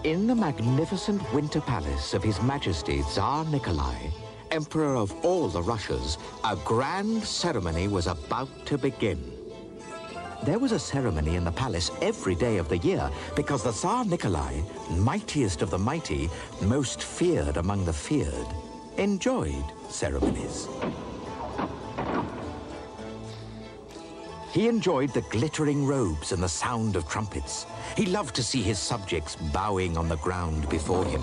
In the magnificent winter palace of His Majesty Tsar Nikolai, Emperor of all the Russias, a grand ceremony was about to begin. There was a ceremony in the palace every day of the year because the Tsar Nikolai, mightiest of the mighty, most feared among the feared, enjoyed ceremonies. He enjoyed the glittering robes and the sound of trumpets. He loved to see his subjects bowing on the ground before him.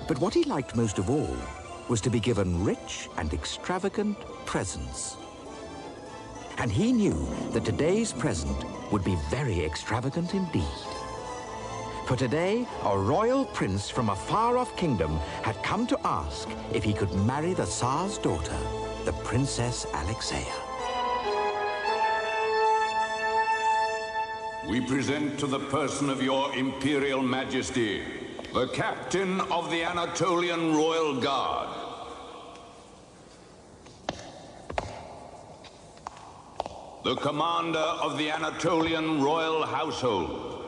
But what he liked most of all was to be given rich and extravagant presents. And he knew that today's present would be very extravagant indeed. For today, a royal prince from a far-off kingdom had come to ask if he could marry the Tsar's daughter, the Princess Alexeia. We present to the person of your Imperial Majesty, the Captain of the Anatolian Royal Guard. The Commander of the Anatolian Royal Household.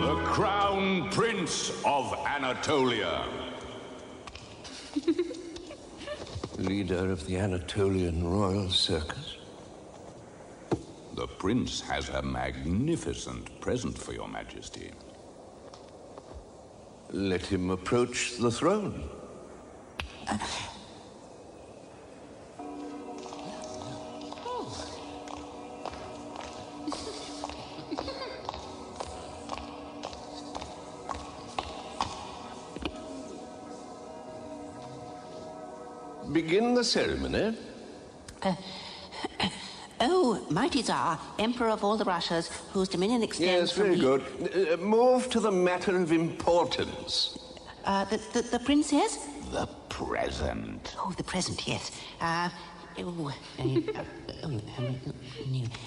The Crown Prince of Anatolia. Leader of the Anatolian Royal Circus. The Prince has a magnificent present for your Majesty. Let him approach the throne. Begin the ceremony. Oh, mighty Tsar, Emperor of all the Russias, whose dominion extends Yes, very good. Move to the matter of importance. The princess? The present. Oh, the present, yes.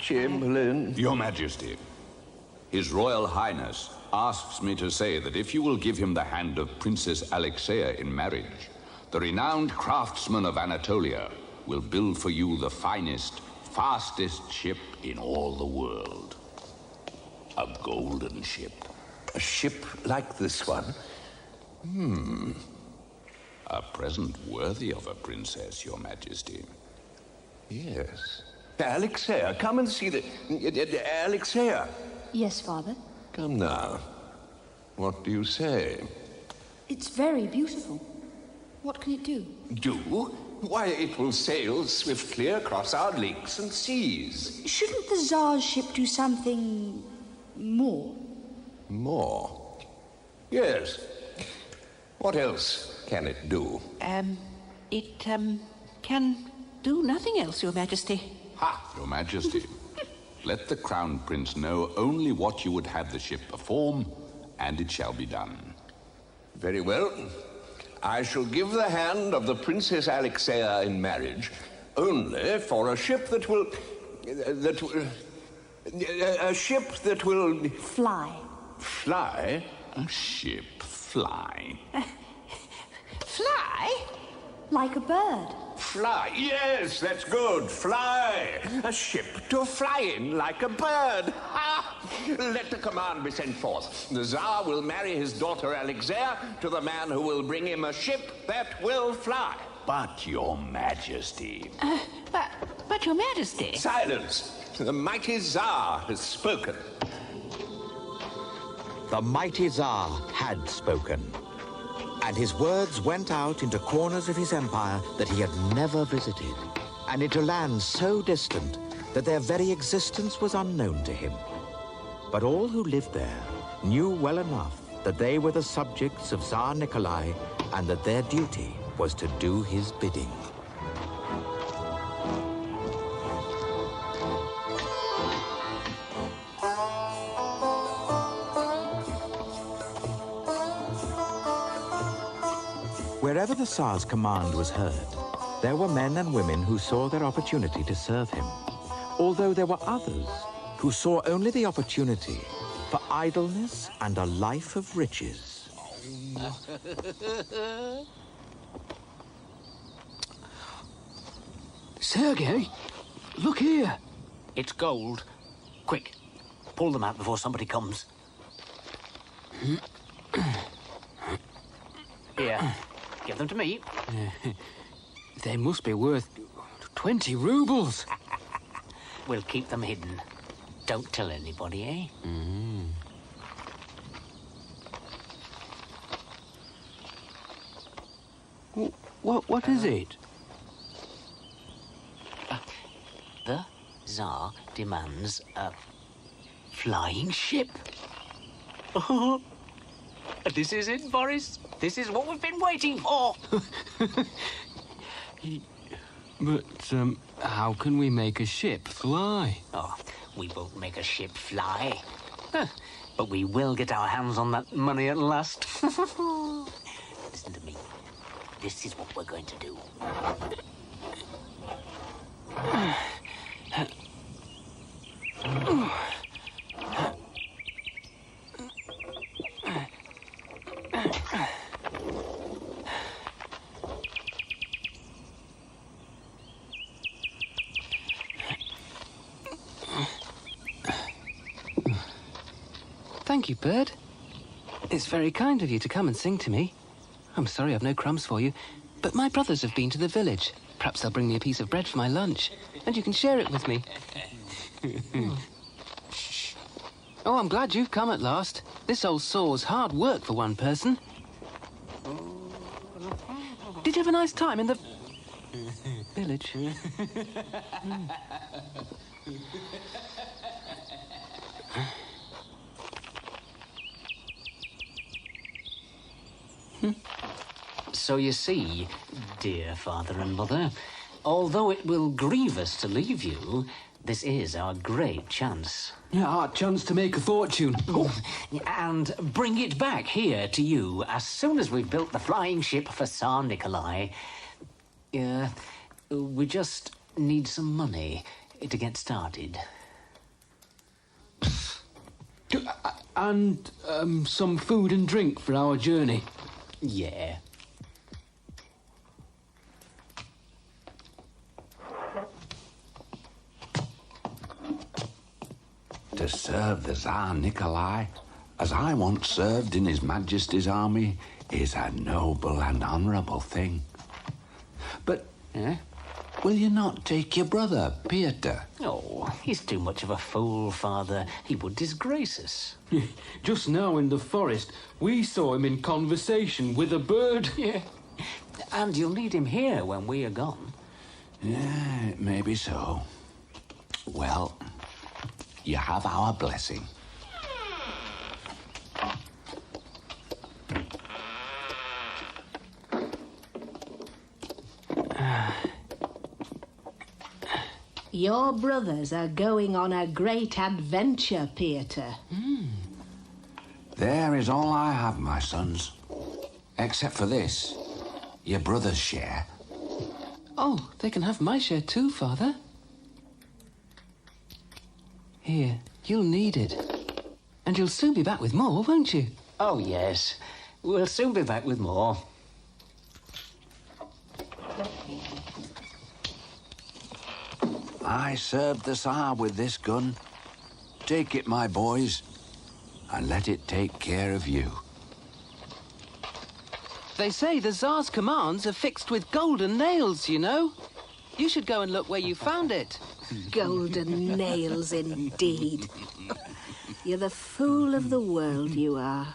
Chamberlain. Your Majesty, His Royal Highness asks me to say that if you will give him the hand of Princess Alexeia in marriage, the renowned craftsman of Anatolia will build for you the finest, fastest ship in all the world. A golden ship. A ship like this one? A present worthy of a princess, Your Majesty. Yes. Alexeia, come and see the... Alexeia. Yes, Father. Come now. What do you say? It's very beautiful. What can it do? Do? Why, it will sail swiftly across our lakes and seas. Shouldn't the Tsar's ship do something more? More? Yes. What else can it do? It can do nothing else, Your Majesty. Ha! Your Majesty, let the Crown Prince know only what you would have the ship perform, and it shall be done. Very well. I shall give the hand of the Princess Alexeia in marriage only for a ship that will... a ship that will... Fly. Fly? A ship fly. Fly? Like a bird. Fly. Yes, that's good. Fly. A ship to fly in like a bird. Ha! Let the command be sent forth. The Tsar will marry his daughter Alexeia to the man who will bring him a ship that will fly. But, Your Majesty... But Your Majesty... Silence. The mighty Tsar has spoken. The mighty Tsar had spoken, and his words went out into corners of his empire that he had never visited, and into lands so distant that their very existence was unknown to him. But all who lived there knew well enough that they were the subjects of Tsar Nikolai and that their duty was to do his bidding. Wherever the Tsar's command was heard, there were men and women who saw their opportunity to serve him, although there were others who saw only the opportunity for idleness and a life of riches. Sergei, look here. It's gold. Quick, pull them out before somebody comes. Here, give them to me. They must be worth 20 rubles. We'll keep them hidden. Don't tell anybody, eh? What is it? The Tsar demands a flying ship. This is it, Boris. This is what we've been waiting for. But, how can we make a ship fly? Oh, we won't make a ship fly. But we will get our hands on that money at last. Listen to me. This is what we're going to do. Thank you, Bird. It's very kind of you to come and sing to me. I'm sorry I've no crumbs for you, but my brothers have been to the village. Perhaps they'll bring me a piece of bread for my lunch, and you can share it with me. Oh, I'm glad you've come at last. This old saw's hard work for one person. Did you have a nice time in the village? So you see, dear father and mother, although it will grieve us to leave you, this is our great chance. Yeah, our chance to make a fortune. And bring it back here to you as soon as we've built the flying ship for Tsar Nikolai. We just need some money to get started. And some food and drink for our journey. Yeah. To serve the Tsar Nikolai, as I once served in His Majesty's army, is a noble and honourable thing. But will you not take your brother, Peter? Oh, he's too much of a fool, father. He would disgrace us. Just now in the forest, we saw him in conversation with a bird. Yeah. And you'll need him here when we are gone. Yeah, it may be so. Well, you have our blessing. Your brothers are going on a great adventure, Peter. There is all I have, my sons. Except for this, your brother's share. Oh, they can have my share too, Father. Here, you'll need it. And you'll soon be back with more, won't you? Oh, yes. We'll soon be back with more. I served the Tsar with this gun. Take it, my boys, and let it take care of you. They say the Tsar's commands are fixed with golden nails, you know. You should go and look where you found it. Golden nails, indeed. You're the fool of the world, you are.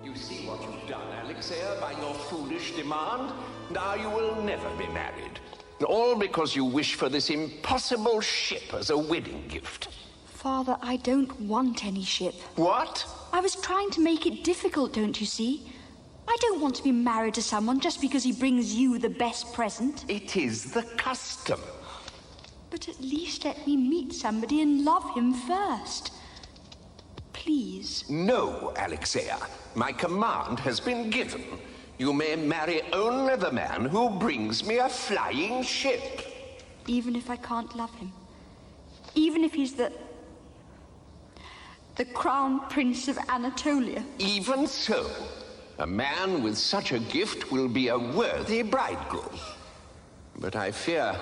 You see what you've done, Alexia, by your foolish demand? Now you will never be married. All because you wish for this impossible ship as a wedding gift. Father, I don't want any ship. What? I was trying to make it difficult, don't you see? I don't want to be married to someone just because he brings you the best present. It is the custom. But at least let me meet somebody and love him first. Please. No, Alexia. My command has been given. You may marry only the man who brings me a flying ship. Even if I can't love him? Even if he's the Crown Prince of Anatolia? Even so, a man with such a gift will be a worthy bridegroom. But I fear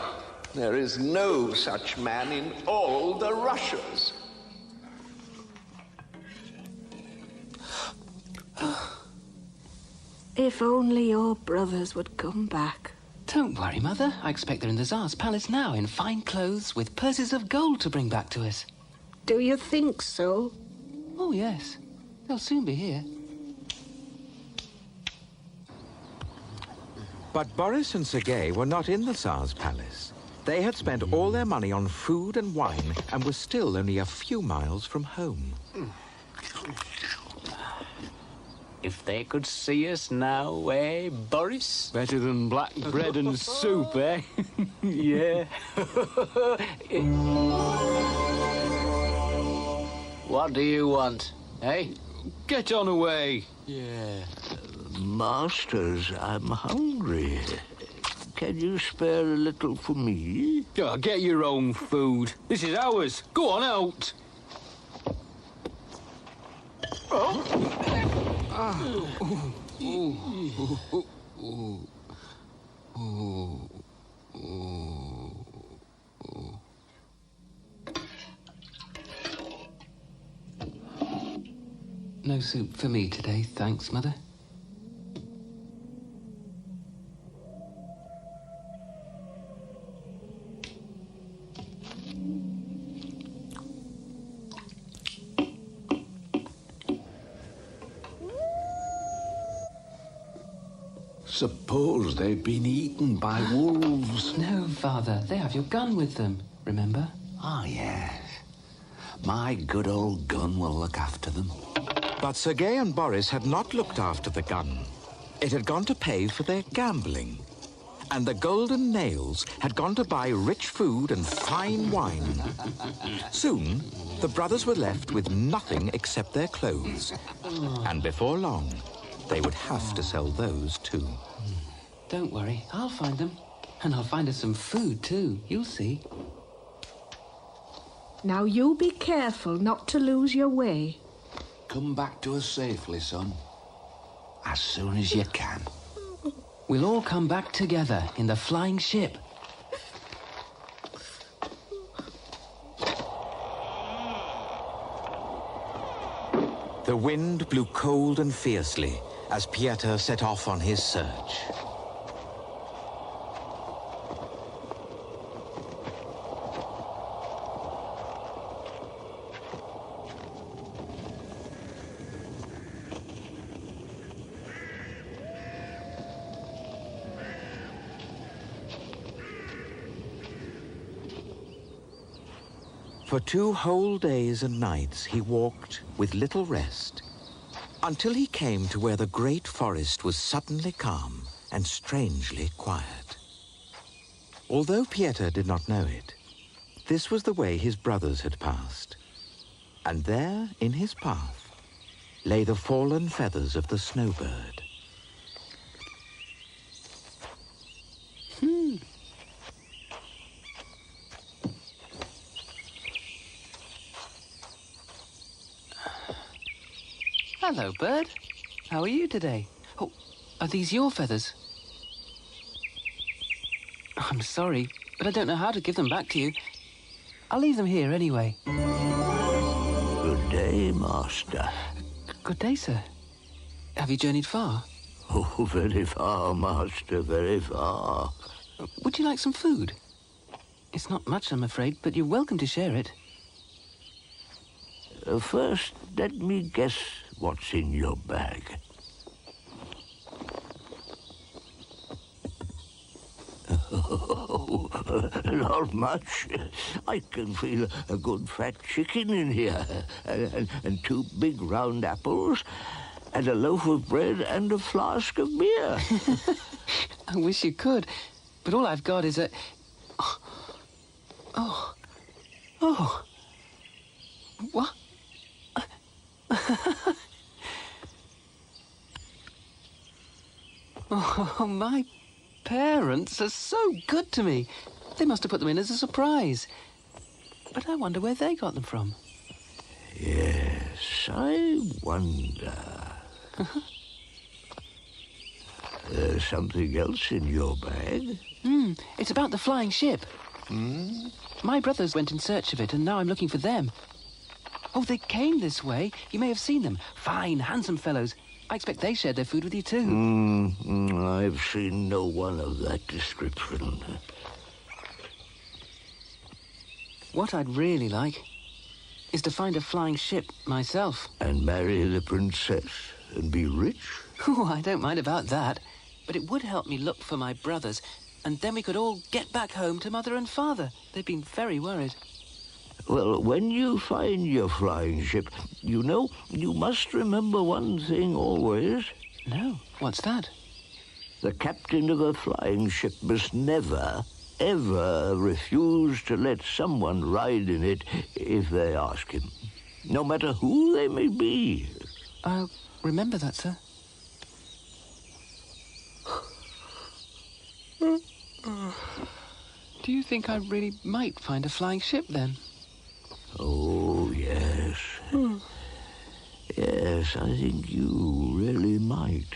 there is no such man in all the Russias. If only your brothers would come back. Don't worry, Mother. I expect they're in the Tsar's palace now, in fine clothes, with purses of gold to bring back to us. Do you think so? Oh, yes. They'll soon be here. But Boris and Sergei were not in the Tsar's palace. They had spent all their money on food and wine and were still only a few miles from home. If they could see us now, eh, Boris? Better than black bread and soup, eh? Yeah. What do you want, eh? Get on away. Yeah. Masters, I'm hungry. Can you spare a little for me? Oh, get your own food. This is ours. Go on out. No soup for me today, thanks, Mother. Suppose they've been eaten by wolves. No, Father. They have your gun with them, remember? Ah, yes. My good old gun will look after them. But Sergei and Boris had not looked after the gun. It had gone to pay for their gambling. And the golden nails had gone to buy rich food and fine wine. Soon, the brothers were left with nothing except their clothes. And before long, they would have to sell those too. Don't worry, I'll find them. And I'll find us some food too, you'll see. Now you be careful not to lose your way. Come back to us safely, son. As soon as you can. We'll all come back together in the flying ship. The wind blew cold and fiercely as Pieter set off on his search. For 2 whole days and nights he walked with little rest, until he came to where the great forest was suddenly calm and strangely quiet. Although Pieter did not know it, this was the way his brothers had passed. And there, in his path, lay the fallen feathers of the snowbird. Hello, Bird. How are you today? Oh, are these your feathers? I'm sorry, but I don't know how to give them back to you. I'll leave them here anyway. Good day, Master. Good day, sir. Have you journeyed far? Oh, very far, Master, very far. Would you like some food? It's not much, I'm afraid, but you're welcome to share it. First, let me guess what's in your bag. Oh, not much. I can feel a good fat chicken in here, and 2 big round apples, and a loaf of bread and a flask of beer. I wish you could, but all I've got is a... Oh. What? Oh, my parents are so good to me. They must have put them in as a surprise. But I wonder where they got them from. Yes, I wonder. There's something else in your bag. It's about the flying ship. My brothers went in search of it, and now I'm looking for them. Oh, they came this way. You may have seen them. Fine, handsome fellows. I expect they shared their food with you too. I've seen no one of that description. What I'd really like is to find a flying ship myself. And marry the princess and be rich? Oh, I don't mind about that. But it would help me look for my brothers, and then we could all get back home to Mother and Father. They've been very worried. Well, when you find your flying ship, you know, you must remember one thing always. No, what's that? The captain of a flying ship must never, ever refuse to let someone ride in it if they ask him, no matter who they may be. I'll remember that, sir. Do you think I really might find a flying ship, then? Oh, yes. Yes, I think you really might.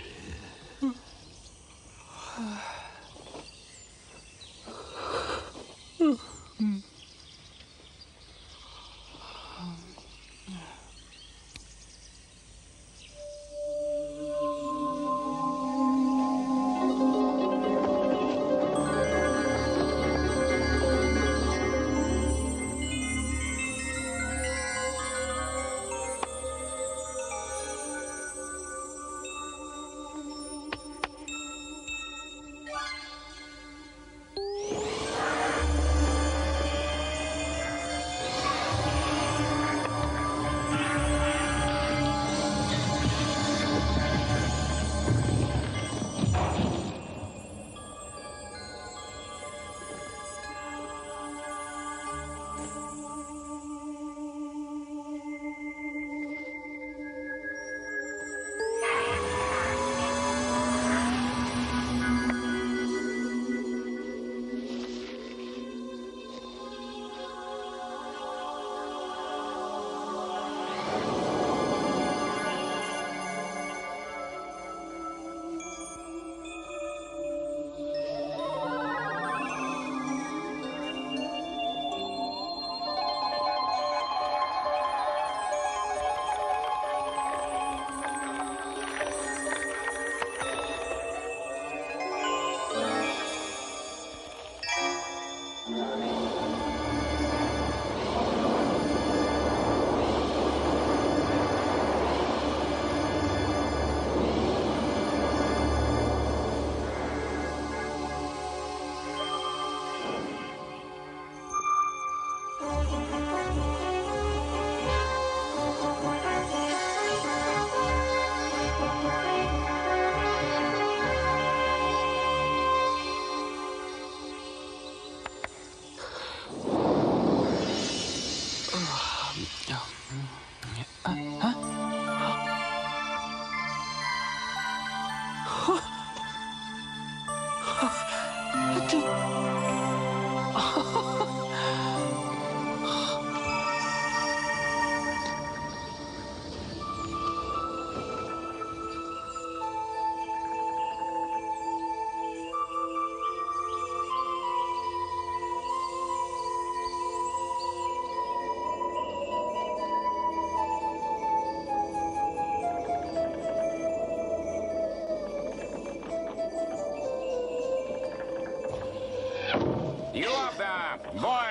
You up there, boy?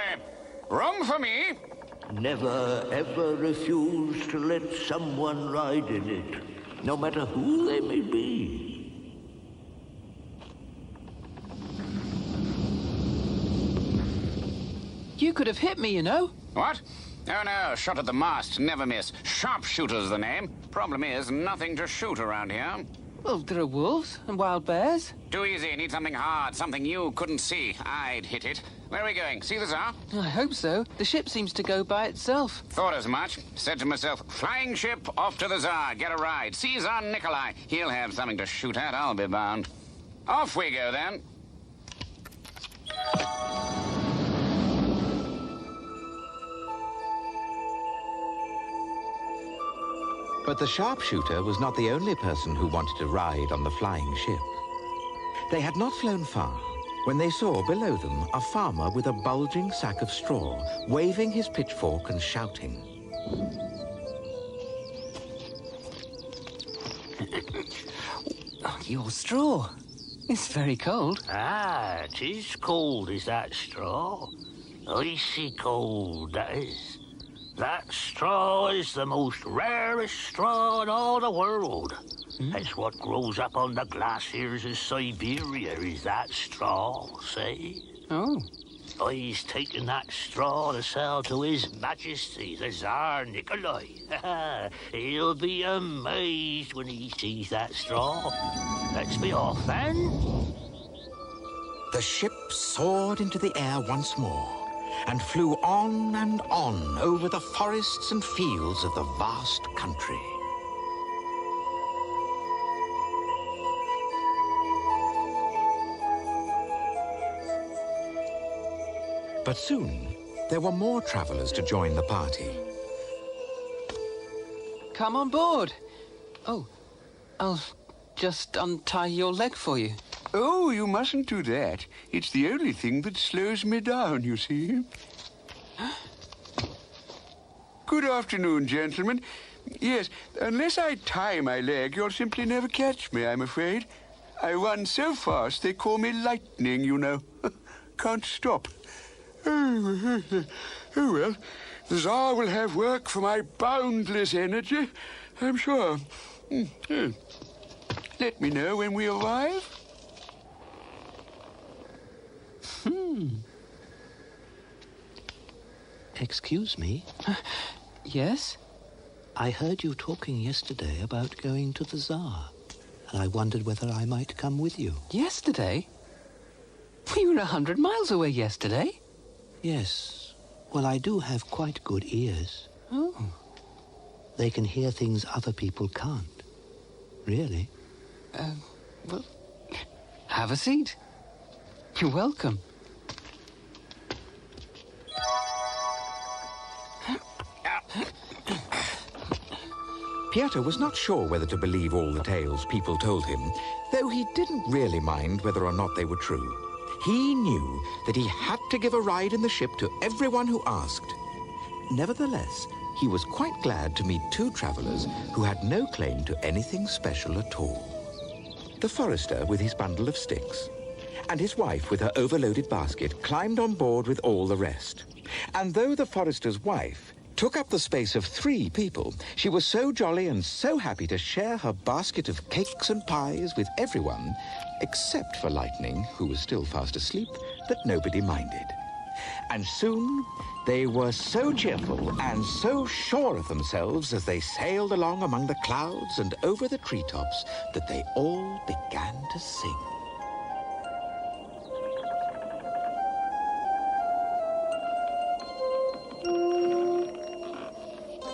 Room for me? Never, ever refuse to let someone ride in it, no matter who they may be. You could have hit me, you know. What? Oh, no, shot at the mast, never miss. Sharpshooter's the name. Problem is, nothing to shoot around here. Well, there are wolves and wild bears. Too easy. Need something hard, something you couldn't see. I'd hit it. Where are we going? See the Tsar? I hope so. The ship seems to go by itself. Thought as much. Said to myself, flying ship, off to the Tsar. Get a ride. See Tsar Nikolai. He'll have something to shoot at, I'll be bound. Off we go, then. But the sharpshooter was not the only person who wanted to ride on the flying ship. They had not flown far when they saw below them a farmer with a bulging sack of straw, waving his pitchfork and shouting. Your straw. It's very cold. Ah, 'tis cold, is that straw. Icy cold, that is. That straw is the most rarest straw in all the world. That's what grows up on the glaciers of Siberia, is that straw, see? Oh. He's taken that straw to sell to His Majesty, the Tsar Nikolai. He'll be amazed when he sees that straw. Let's be off, then. The ship soared into the air once more and flew on and on over the forests and fields of the vast country. But soon, there were more travelers to join the party. Come on board. Oh, I'll just untie your leg for you. Oh, you mustn't do that. It's the only thing that slows me down, you see. Good afternoon, gentlemen. Yes, unless I tie my leg, you'll simply never catch me, I'm afraid. I run so fast they call me lightning, you know. Can't stop. Oh, well, the Tsar will have work for my boundless energy, I'm sure. Let me know when we arrive. Excuse me? Yes? I heard you talking yesterday about going to the Tsar, and I wondered whether I might come with you. Yesterday? We were 100 miles away yesterday. Yes. Well, I do have quite good ears. Oh. They can hear things other people can't. Really. Well, have a seat. You're welcome. Piotr was not sure whether to believe all the tales people told him, though he didn't really mind whether or not they were true. He knew that he had to give a ride in the ship to everyone who asked. Nevertheless, he was quite glad to meet two travelers who had no claim to anything special at all. The forester with his bundle of sticks, and his wife with her overloaded basket climbed on board with all the rest. And though the forester's wife took up the space of 3 people, she was so jolly and so happy to share her basket of cakes and pies with everyone, except for Lightning, who was still fast asleep, that nobody minded. And soon they were so cheerful and so sure of themselves as they sailed along among the clouds and over the treetops that they all began to sing.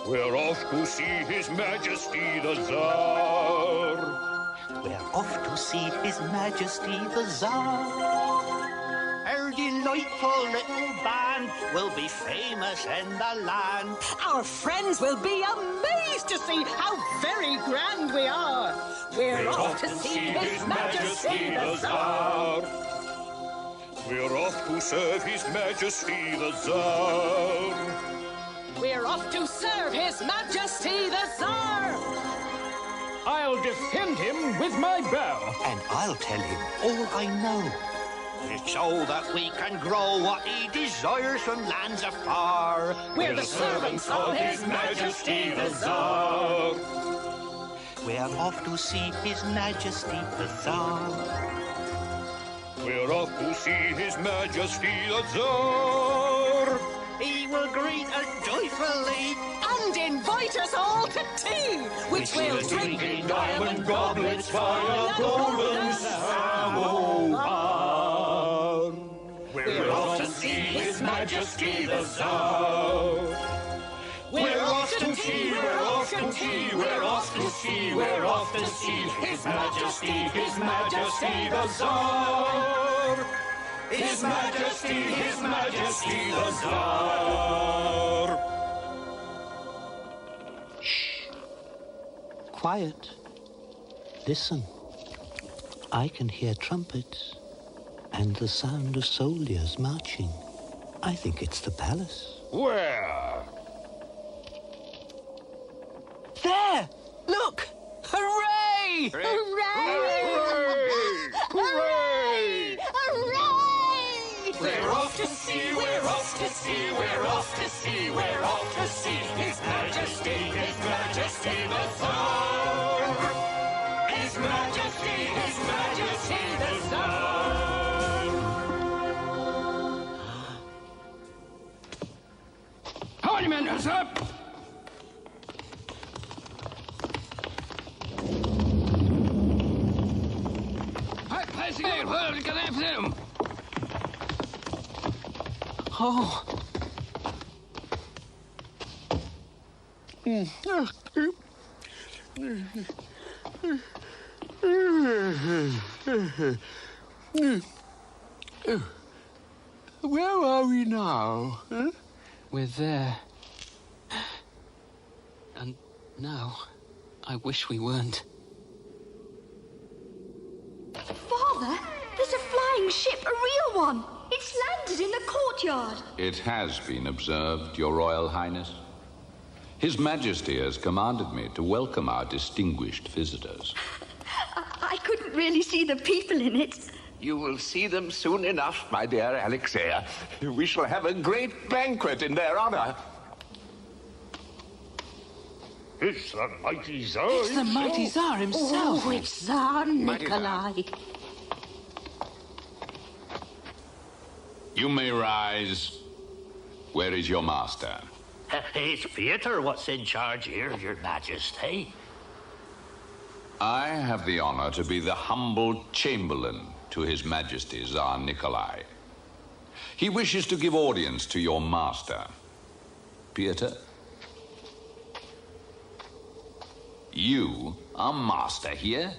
We're off to see His Majesty the Tsar. We're off to see His Majesty the Tsar. Our delightful little band will be famous in the land. Our friends will be amazed to see how very grand we are. We're off to see His Majesty the Tsar. We're off to serve His Majesty the Tsar. We're off to serve His Majesty the Tsar! I'll defend him with my bow. And I'll tell him all I know. It's so that we can grow what he desires from lands afar. We're the servants of His Majesty the Tsar. We're off to see His Majesty the Tsar. We're off to see His Majesty the Tsar. He will greet us joyfully and invite us all to tea, which we'll drink in diamond goblets by a golden samovar. We're off to see His Majesty the Tsar. We're off to tea, we're off to tea, we're off to see, we're off to see His Majesty the Tsar. His Majesty the Tsar. Shh. Quiet. Listen. I can hear trumpets and the sound of soldiers marching. I think it's the palace. Where? There! Look! Hooray! Hooray! Hooray! Hooray! We're off to sea, we're off to sea, we're off to sea, we're off to see His Majesty the Tsar! His Majesty the Tsar! Howdy, men, sir! Oh. Where are we now? Huh? We're there. And now, I wish we weren't. Father, there's a flying ship, a real one. It's landed in the courtyard. It has been observed, Your Royal Highness. His Majesty has commanded me to welcome our distinguished visitors. I couldn't really see the people in it. You will see them soon enough, my dear Alexia. We shall have a great banquet in their honor. It's the mighty Tsar It's the mighty Tsar himself. Oh, it's Tsar Nikolai. You may rise. Where is your master? It's Peter what's in charge here, Your Majesty. I have the honor to be the humble chamberlain to His Majesty Tsar Nikolai. He wishes to give audience to your master. Peter, you are master here?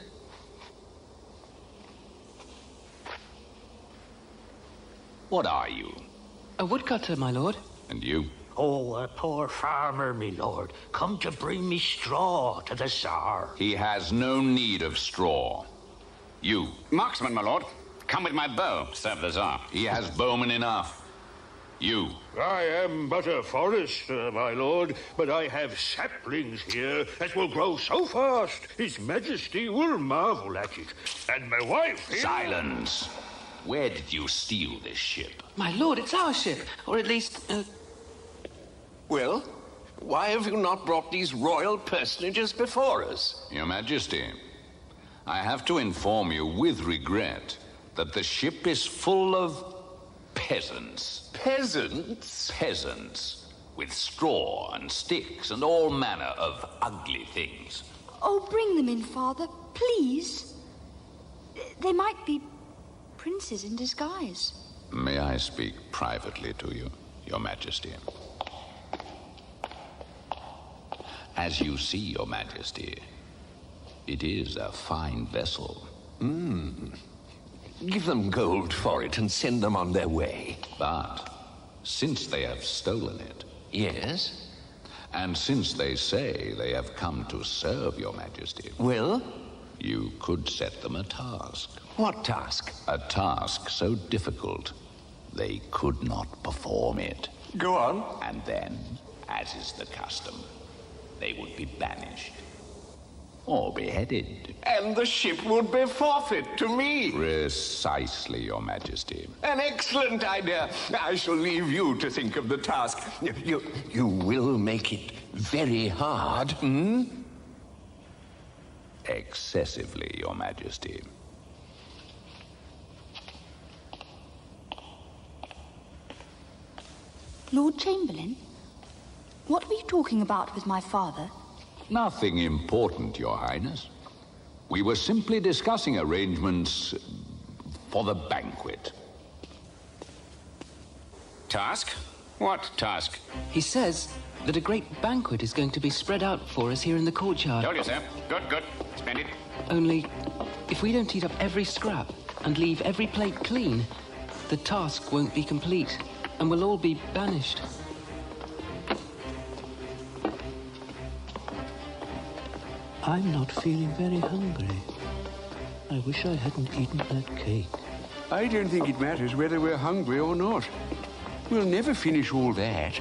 What are you? A woodcutter, my lord. And you? Oh, a poor farmer, me lord, come to bring me straw to the Tsar. He has no need of straw. You? Marksman, my lord. Come with my bow, serve the Tsar. He has bowmen enough. You? I am but a forester, my lord, but I have saplings here that will grow so fast His Majesty will marvel at it. And my wife here... Silence! Where did you steal this ship? My lord, it's our ship. Or at least... Well, why have you not brought these royal personages before us? Your Majesty, I have to inform you with regret that the ship is full of peasants. Peasants? Peasants, with straw and sticks and all manner of ugly things. Oh, bring them in, Father, please. They might be princes in disguise. May I speak privately to you, Your Majesty? As you see, Your Majesty, it is a fine vessel. Give them gold for it and send them on their way. But since they have stolen it... Yes? And since they say they have come to serve Your Majesty... Well? You could set them a task. What task? A task so difficult, they could not perform it. Go on. And then, as is the custom, they would be banished. Or beheaded. And the ship would be forfeit to me. Precisely, Your Majesty. An excellent idea. I shall leave you to think of the task. You will make it very hard, Excessively, Your Majesty. Lord Chamberlain, what were you talking about with my father? Nothing important, Your Highness. We were simply discussing arrangements for the banquet. Task? What task? He says that a great banquet is going to be spread out for us here in the courtyard. Told you, sir. Good, good. Splendid. Only, if we don't eat up every scrap and leave every plate clean, the task won't be complete, and we'll all be banished. I'm not feeling very hungry. I wish I hadn't eaten that cake. I don't think it matters whether we're hungry or not. We'll never finish all that.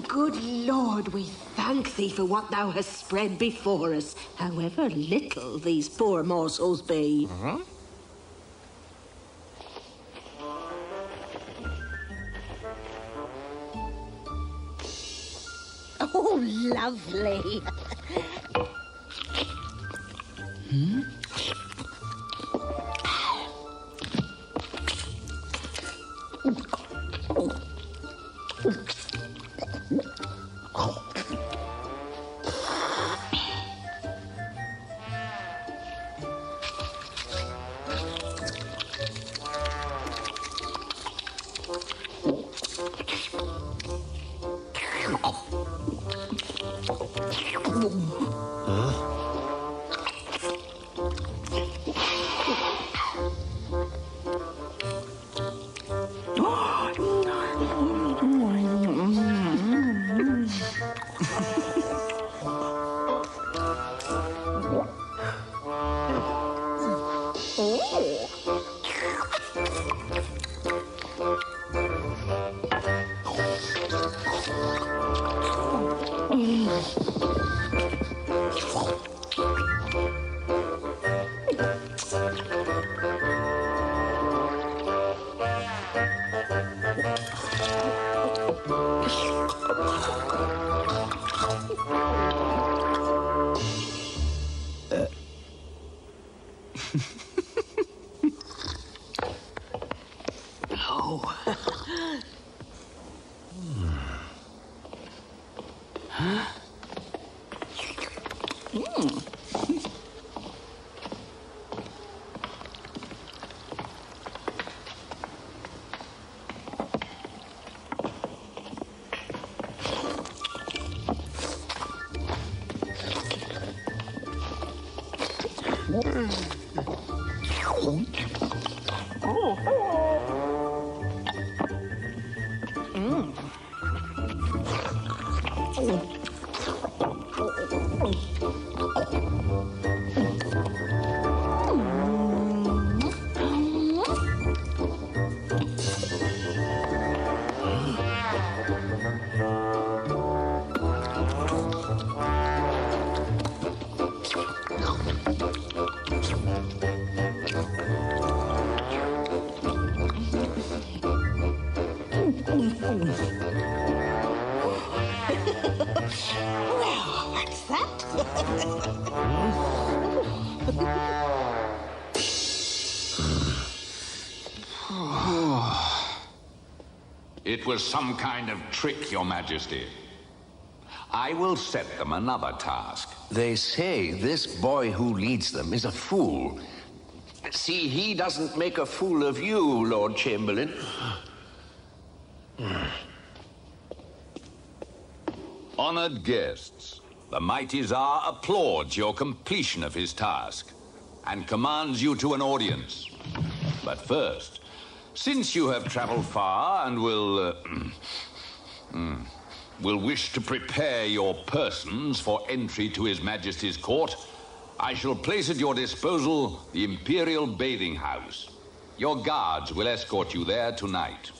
Good Lord, we thank thee for what thou hast spread before us, however little these poor morsels be. Mm-hmm. Oh, lovely. Hmm? It was some kind of trick, Your Majesty. I will set them another task. They say this boy who leads them is a fool. See, he doesn't make a fool of you, Lord Chamberlain. Honored guests, the mighty Tsar applauds your completion of his task and commands you to an audience. But first, since you have traveled far and will wish to prepare your persons for entry to His Majesty's court, I shall place at your disposal the Imperial Bathing House. Your guards will escort you there tonight.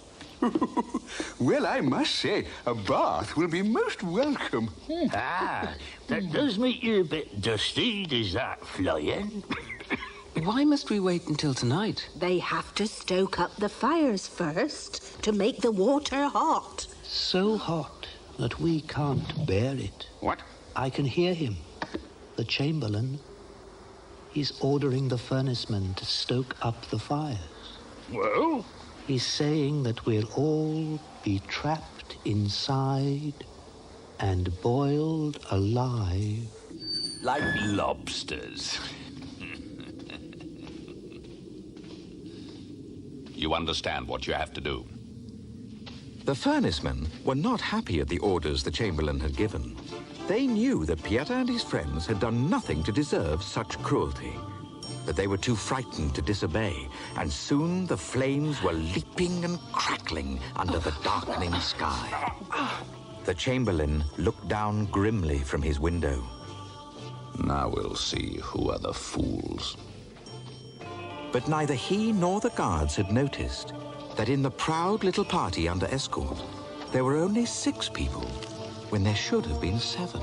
Well, I must say, a bath will be most welcome. Ah, that does make you a bit dusty, does that, Florian? Why must we wait until tonight? They have to stoke up the fires first to make the water hot. So hot that we can't bear it. What? I can hear him. The Chamberlain. He's ordering the furnacemen to stoke up the fires. Well? He's saying that we'll all be trapped inside and boiled alive. Like lobsters. You understand what you have to do. The furnacemen were not happy at the orders the Chamberlain had given. They knew that Pieter and his friends had done nothing to deserve such cruelty. But they were too frightened to disobey, and soon the flames were leaping and crackling under the darkening sky. The Chamberlain looked down grimly from his window. Now we'll see who are the fools. But neither he nor the guards had noticed that in the proud little party under escort, there were only 6 people when there should have been 7.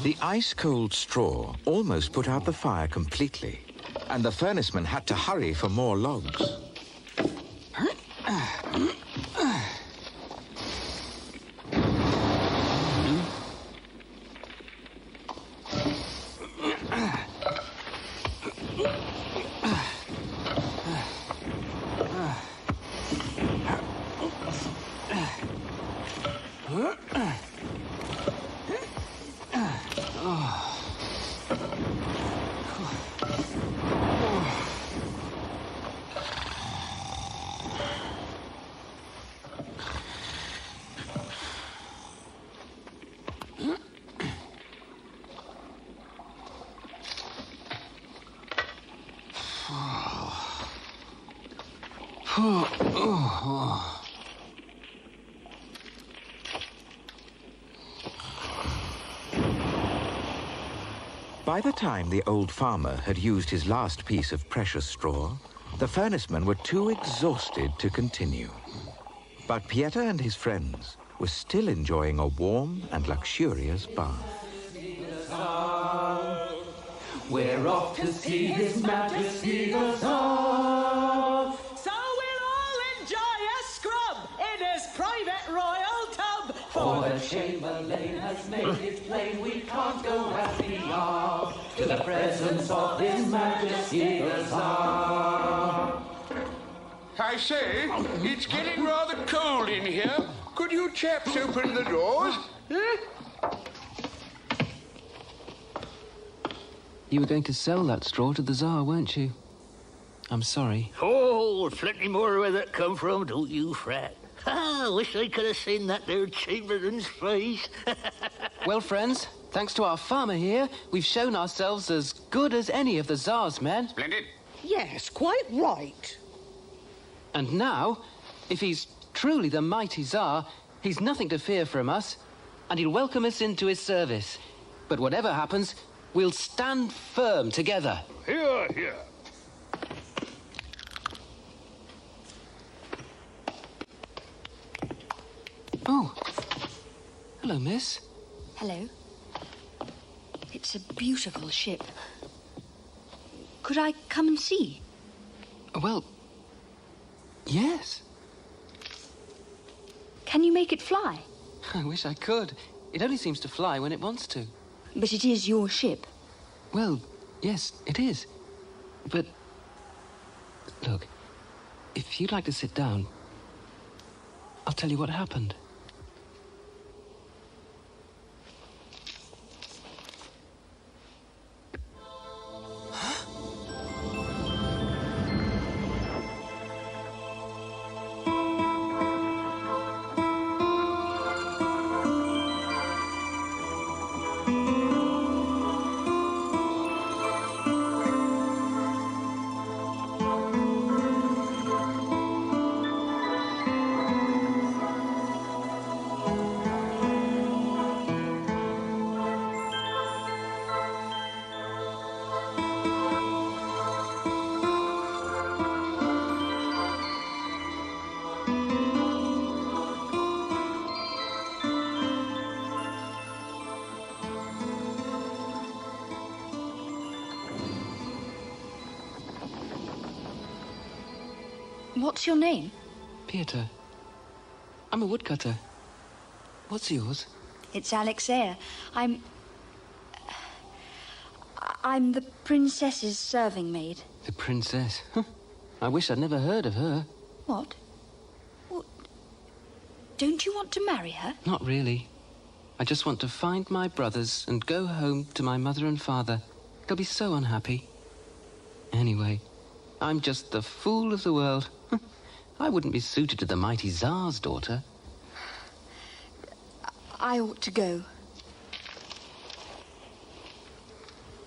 The ice-cold straw almost put out the fire completely, and the furnacemen had to hurry for more logs. By the time the old farmer had used his last piece of precious straw, the furnacemen were too exhausted to continue. But Pieter and his friends were still enjoying a warm and luxurious bath. We're off to see His Majesty the Tsar. So we'll all enjoy a scrub in his private royal tub. For the Chamberlain has made it plain we can't go as we are to the presence of His Majesty the Tsar. I say, it's getting rather cold in here. Could you chaps open the doors? You were going to sell that straw to the Tsar, weren't you? I'm sorry. Oh, plenty more where that come from, don't you fret. I wish I could have seen that there Chamberlain's face. Well, friends, thanks to our farmer here, we've shown ourselves as good as any of the Tsar's men. Splendid. Yes, quite right. And now, if he's truly the mighty Tsar, he's nothing to fear from us, and he'll welcome us into his service. But whatever happens, we'll stand firm together. Here, here. Oh. Hello, miss. Hello. It's a beautiful ship. Could I come and see? Well, yes. Can you make it fly? I wish I could. It only seems to fly when it wants to. But it is your ship. Well, yes, it is. But, look, if you'd like to sit down, I'll tell you what happened. What's your name? Peter. I'm a woodcutter. What's yours? It's Alexea. I'm the princess's serving maid. The princess? I wish I'd never heard of her. What? Don't you want to marry her? Not really. I just want to find my brothers and go home to my mother and father. They'll be so unhappy. Anyway, I'm just the fool of the world. I wouldn't be suited to the mighty Tsar's daughter. I ought to go.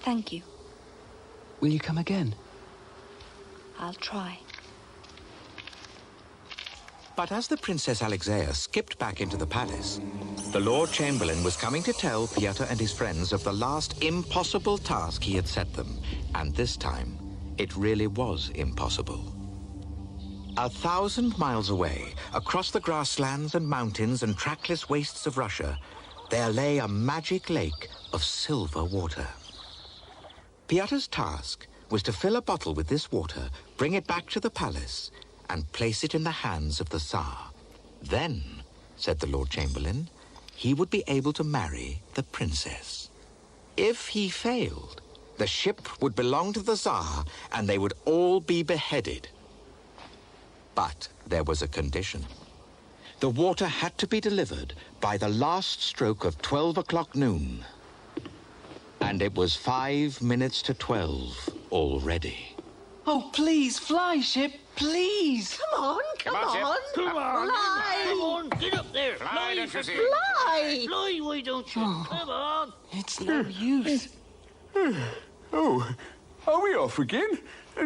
Thank you. Will you come again? I'll try. But as the Princess Alexea skipped back into the palace, the Lord Chamberlain was coming to tell Piotr and his friends of the last impossible task he had set them. And this time, it really was impossible. 1,000 miles away, across the grasslands and mountains and trackless wastes of Russia, there lay a magic lake of silver water. Piotr's task was to fill a bottle with this water, bring it back to the palace, and place it in the hands of the Tsar. Then, said the Lord Chamberlain, he would be able to marry the princess. If he failed, the ship would belong to the Tsar, and they would all be beheaded. But there was a condition. The water had to be delivered by the last stroke of 12 o'clock noon. And it was 5 minutes to 12 already. Oh, please, fly, ship, please! Come on, come on! Ship. Come on, Fly! come on, get up there. Fly, don't you see? Fly! Fly, why don't you? Come on. It's no use. Oh, are we off again?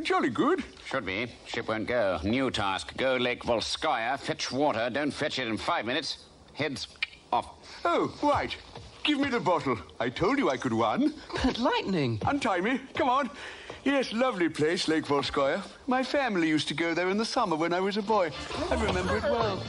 Jolly good. Should be. Ship won't go. New task. Go Lake Volskaya, fetch water. Don't fetch it in 5 minutes. Heads off. Oh, right. Give me the bottle. I told you I could run. But lightning! Untie me. Come on. Yes, lovely place, Lake Volskaya. My family used to go there in the summer when I was a boy. I remember it well.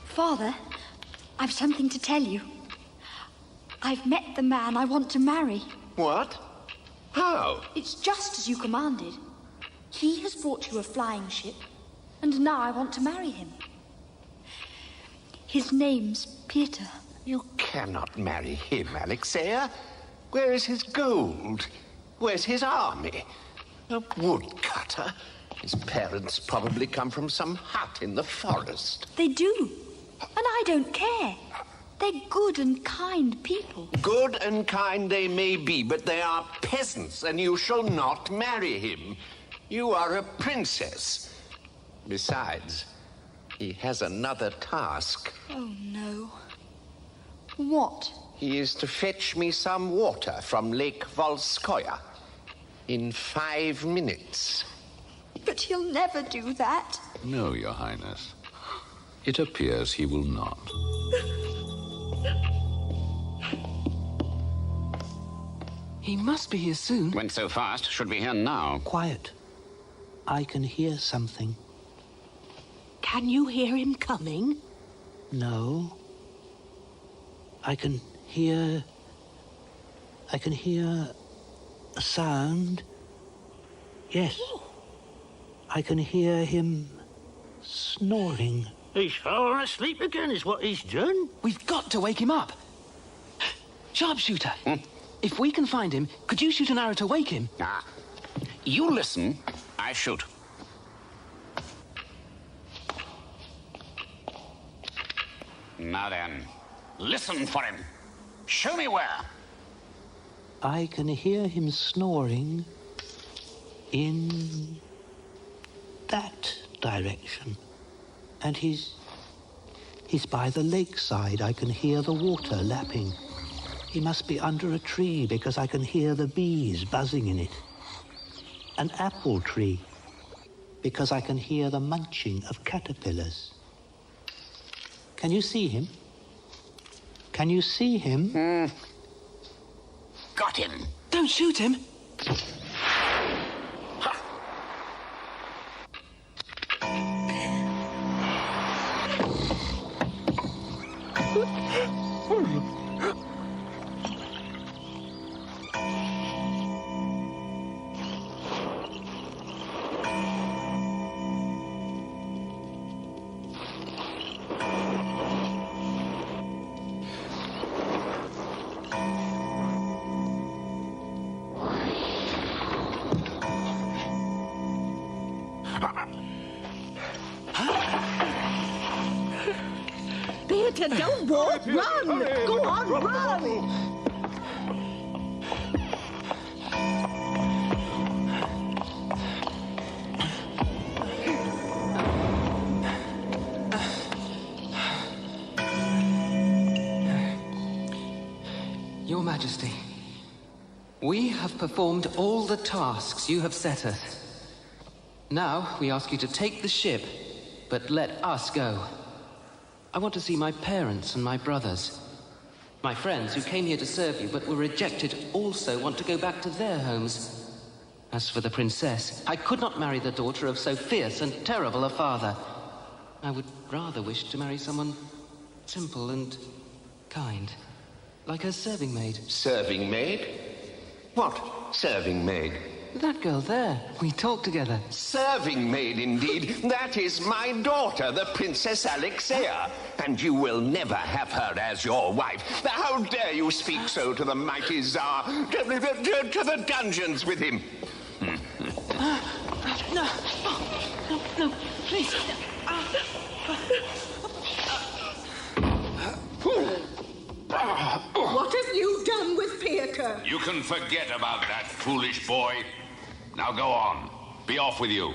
Father, I've something to tell you. I've met the man I want to marry. What? How? It's just as you commanded. He has brought you a flying ship, and now I want to marry him. His name's Peter. You cannot marry him, Alexea. Where is his gold? Where's his army? A woodcutter? His parents probably come from some hut in the forest. They do. And I don't care. They're good and kind people. Good and kind they may be, but they are peasants, and you shall not marry him. You are a princess. Besides, he has another task. Oh, no. What? He is to fetch me some water from Lake Volskaya in 5 minutes. But he'll never do that. No, Your Highness. It appears he will not. He must be here soon. Went so fast, should be here now. Quiet. I can hear something. Can you hear him coming? No. I can hear a sound. Yes. I can hear him snoring. He's fallen asleep again, is what he's done. We've got to wake him up. Sharpshooter, if we can find him, could you shoot an arrow to wake him? Ah. You listen, I shoot. Now then, listen for him. Show me where. I can hear him snoring in that direction. And he's by the lakeside. I can hear the water lapping. He must be under a tree because I can hear the bees buzzing in it. An apple tree because I can hear the munching of caterpillars. Can you see him? Can you see him? got him. Don't shoot him. Peter, don't walk, run! Go on, run! Your Majesty, we have performed all the tasks you have set us. Now we ask you to take the ship, but let us go. I want to see my parents and my brothers. My friends who came here to serve you but were rejected also want to go back to their homes. As for the princess, I could not marry the daughter of so fierce and terrible a father. I would rather wish to marry someone simple and kind, like her serving maid. Serving maid? What serving maid? That girl there. We talked together. Serving maid, indeed. That is my daughter, the Princess Alexea. And you will never have her as your wife. How dare you speak so to the mighty Tsar? To the dungeons with him. No, please. What have you done with Peter? You can forget about that, foolish boy. Now go on. Be off with you.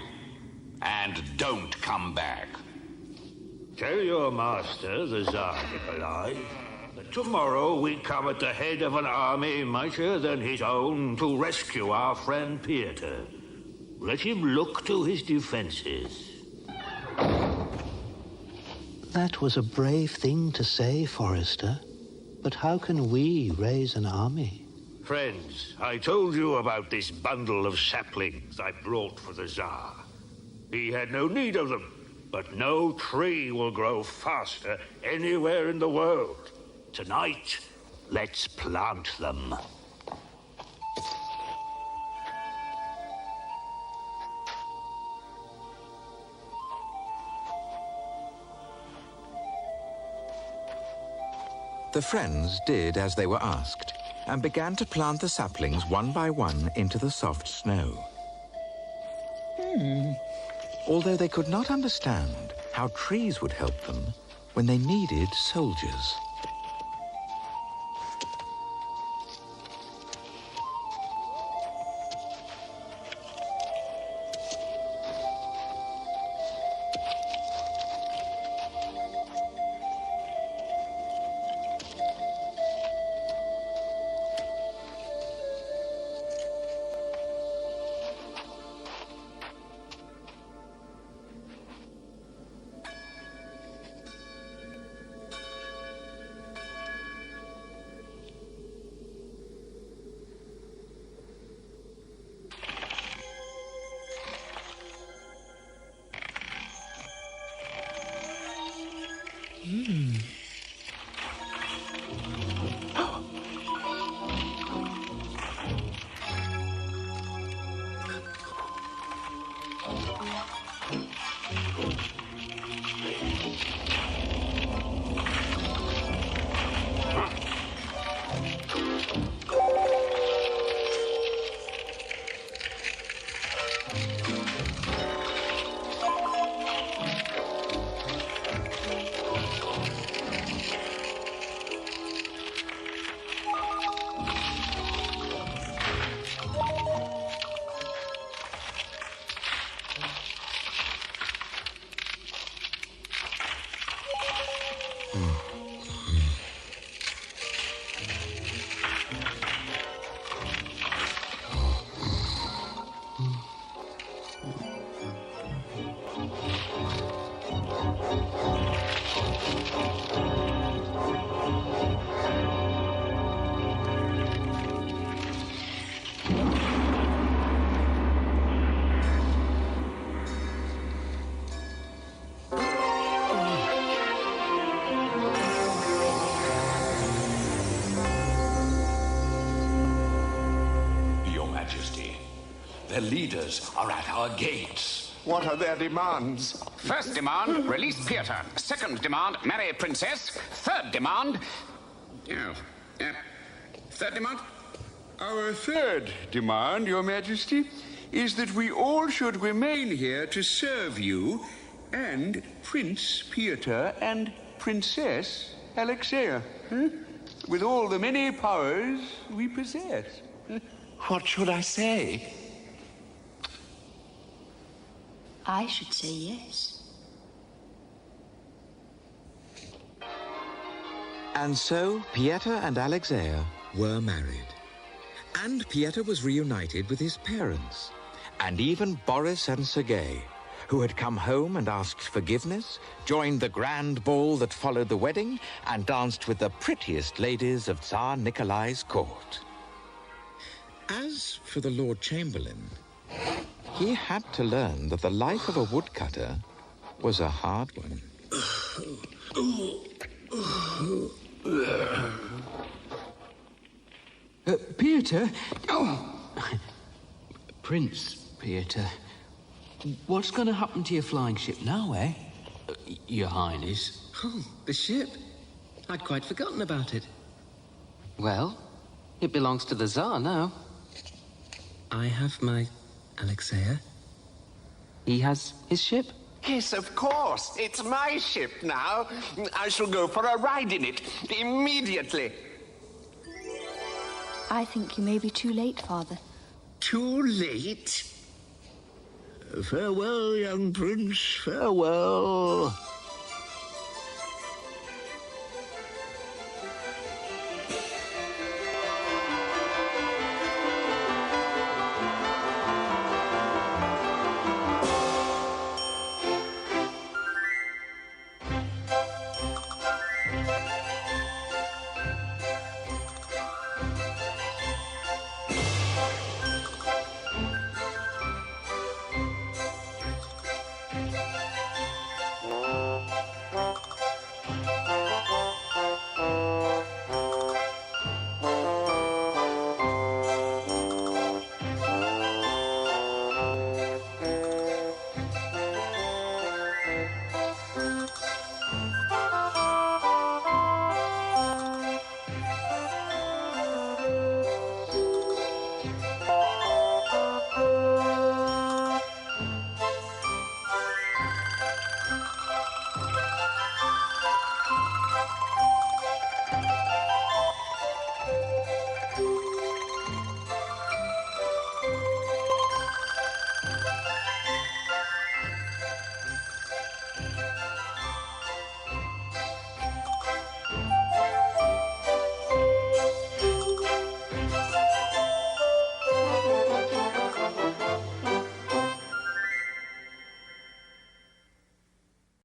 And don't come back. Tell your master, the Tsar Nikolai, that tomorrow we come at the head of an army mightier than his own to rescue our friend Peter. Let him look to his defenses. That was a brave thing to say, Forrester. But how can we raise an army? Friends, I told you about this bundle of saplings I brought for the Tsar. He had no need of them, but no tree will grow faster anywhere in the world. Tonight, let's plant them. The friends did as they were asked, and began to plant the saplings one by one into the soft snow. Although they could not understand how trees would help them when they needed soldiers. Majesty. Their leaders are at our gates. What are their demands? First demand, release Peter. Second demand, marry Princess. Third demand... third demand? Our third demand, Your Majesty, is that we all should remain here to serve you and Prince Peter and Princess Alexia, with all the many powers we possess. What should I say? I should say yes. And so Pieter and Alexia were married. And Pieter was reunited with his parents. And even Boris and Sergei, who had come home and asked forgiveness, joined the grand ball that followed the wedding, and danced with the prettiest ladies of Tsar Nikolai's court. As for the Lord Chamberlain, he had to learn that the life of a woodcutter was a hard one. Peter? Oh! Prince Peter. What's going to happen to your flying ship now, eh? Your Highness. Oh, the ship? I'd quite forgotten about it. Well, it belongs to the Tsar now. I have my Alexia. He has his ship. Yes, of course. It's my ship now. I shall go for a ride in it immediately. I think you may be too late, Father. Too late? Farewell, young prince, farewell.